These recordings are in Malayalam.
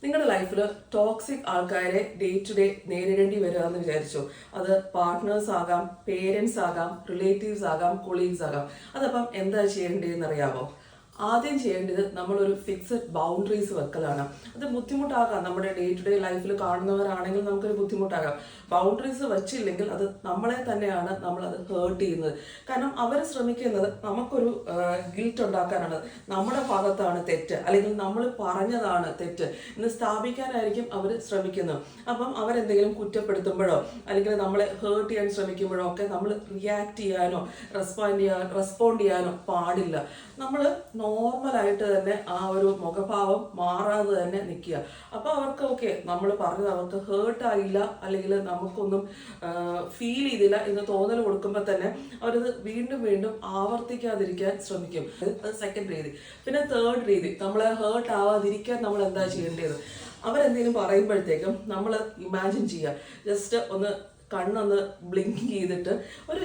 നിങ്ങളുടെ ലൈഫിൽ ടോക്സിക് ആൾക്കാരെ ഡേ ടു ഡേ നേരിടേണ്ടി വരികയെന്ന് വിചാരിച്ചു. അത് പാർട്ട്നേഴ്സ് ആകാം, പേരൻസ് ആകാം, റിലേറ്റീവ്സ് ആകാം, കൊളീഗ്സ് ആകാം. അതപ്പം എന്താ ചെയ്യേണ്ടതെന്ന് അറിയാമോ? ആദ്യം ചെയ്യേണ്ടത് നമ്മളൊരു ഫിക്സഡ് ബൗണ്ടറീസ് വെക്കലാണ്. അത് ബുദ്ധിമുട്ടാകാം, നമ്മുടെ ഡേ ടു ഡേ ലൈഫിൽ കാണുന്നവരാണെങ്കിൽ നമുക്കൊരു ബുദ്ധിമുട്ടാകാം. ബൗണ്ടറീസ് വെച്ചില്ലെങ്കിൽ അത് നമ്മളെ തന്നെയാണ് നമ്മളത് ഹേർട്ട് ചെയ്യുന്നത്. കാരണം അവർ ശ്രമിക്കുന്നത് നമുക്കൊരു ഗിൽറ്റ് ഉണ്ടാക്കാനാണ്. നമ്മുടെ ഭാഗത്താണ് തെറ്റ്, അല്ലെങ്കിൽ നമ്മൾ പറഞ്ഞതാണ് തെറ്റ് എന്ന് സ്ഥാപിക്കാനായിരിക്കും അവർ ശ്രമിക്കുന്നത്. അപ്പം അവരെന്തെങ്കിലും കുറ്റപ്പെടുത്തുമ്പോഴോ അല്ലെങ്കിൽ നമ്മളെ ഹേർട്ട് ചെയ്യാൻ ശ്രമിക്കുമ്പോഴോ ഒക്കെ നമ്മൾ റിയാക്ട് ചെയ്യാനോ റെസ്പോണ്ട് ചെയ്യാനോ പാടില്ല. നമ്മൾ നോർമലായിട്ട് തന്നെ ആ ഒരു മുഖഭാവം മാറാതെ തന്നെ നിൽക്കുക. അപ്പോൾ അവർക്ക് ഓക്കെ, നമ്മൾ പറഞ്ഞത് അവർക്ക് ഹേർട്ടായില്ല അല്ലെങ്കിൽ നമുക്കൊന്നും ഫീൽ ചെയ്തില്ല എന്ന് തോന്നൽ കൊടുക്കുമ്പോൾ തന്നെ അവരത് വീണ്ടും വീണ്ടും ആവർത്തിക്കാതിരിക്കാൻ ശ്രമിക്കും. അത് സെക്കൻഡ് രീതി. പിന്നെ തേർഡ് രീതി, നമ്മളെ ഹേർട്ട് ആവാതിരിക്കാൻ നമ്മൾ എന്താ ചെയ്യേണ്ടത്? അവരെന്തെങ്കിലും പറയുമ്പോഴത്തേക്കും നമ്മൾ ഇമാജിൻ ചെയ്യുക, ജസ്റ്റ് ഒന്ന് കണ്ണൊന്ന് ബ്ലിങ്ക് ചെയ്തിട്ട്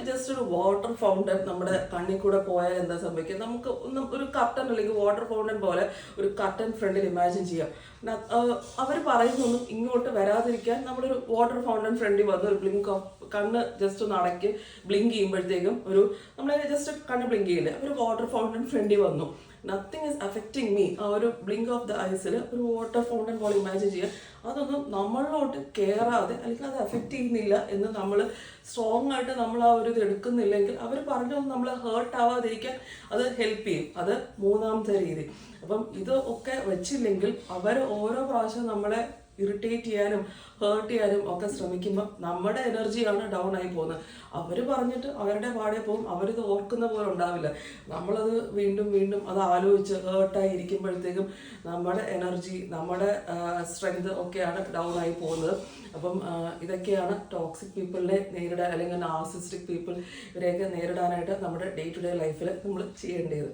ജസ്റ്റ് ഒരു വാട്ടർ ഫൗണ്ടൻ നമ്മുടെ കണ്ണിൽ കൂടെ പോയാൽ എന്താ സംഭവിക്കുക? നമുക്ക് ഒരു കർട്ടൻ അല്ലെങ്കിൽ വാട്ടർ ഫൗണ്ടൻ പോലെ ഒരു കർട്ടൻ ഫ്രണ്ടിൽ ഇമാജിൻ ചെയ്യാം. അവർ പറയുന്നൊന്നും ഇങ്ങോട്ട് വരാതിരിക്കാൻ നമ്മളൊരു വാട്ടർ ഫൗണ്ടൻ ഫ്രണ്ടിൽ വന്ന് ഒരു ബ്ലിങ്ക് ഓഫ് കണ്ണ് ജസ്റ്റ് ഒന്ന് അടയ്ക്ക് ബ്ലിങ്ക് ചെയ്യുമ്പോഴത്തേക്കും നമ്മളെ ജസ്റ്റ് കണ്ണ് ബ്ലിങ്ക് ചെയ്യില്ല, ഒരു വാട്ടർ ഫൗണ്ടൻ ഫ്രണ്ടിൽ വന്നു, നത്തിങ് ഈസ് അഫക്റ്റിംഗ് മീ. ആ ഒരു ബ്ലിങ്ക് ഓഫ് ദ ഐസിൽ ഒരു വാട്ടർ ഫൗണ്ടൻ പോലെ ഇമാജിൻ ചെയ്യുക. അതൊന്നും നമ്മളിലോട്ട് കയറാതെ അല്ലെങ്കിൽ അത് അഫക്റ്റ് ചെയ്യുന്നില്ല എന്ന് നമ്മൾ സ്ട്രോങ് ആയിട്ട് നമ്മൾ ആ ഒരു ഇത് എടുക്കുന്നില്ലെങ്കിൽ അവർ പറഞ്ഞൊന്നും നമ്മൾ ഹേർട്ട് ആവാതിരിക്കാൻ അത് ഹെൽപ്പ് ചെയ്യും. അത് മൂന്നാമത്തെ രീതി. അപ്പം ഇത് ഒക്കെ വെച്ചില്ലെങ്കിൽ അവർ ഓരോ പ്രാവശ്യം നമ്മളെ ഇറിറ്റേറ്റ് ചെയ്യാനും ഹേർട്ട് ചെയ്യാനും ഒക്കെ ശ്രമിക്കുമ്പോൾ നമ്മുടെ എനർജിയാണ് ഡൗൺ ആയി പോകുന്നത്. അവർ പറഞ്ഞിട്ട് അവരുടെ പാടെ പോകും, അവരിത് ഓർക്കുന്ന പോലെ ഉണ്ടാവില്ല. നമ്മളത് വീണ്ടും വീണ്ടും അത് ആലോചിച്ച് ഹേർട്ടായി ഇരിക്കുമ്പോഴത്തേക്കും നമ്മുടെ എനർജി, നമ്മുടെ സ്ട്രെങ്ത് ഒക്കെയാണ് ഡൗൺ ആയി പോകുന്നത്. അപ്പം ഇതൊക്കെയാണ് ടോക്സിക് പീപ്പിളിനെ നേരിടാൻ അല്ലെങ്കിൽ നാർസിസ്റ്റിക് പീപ്പിൾ ഇവരെയൊക്കെ നേരിടാനായിട്ട് നമ്മുടെ ഡേ ടു ഡേ ലൈഫിൽ നമ്മൾ ചെയ്യേണ്ടത്.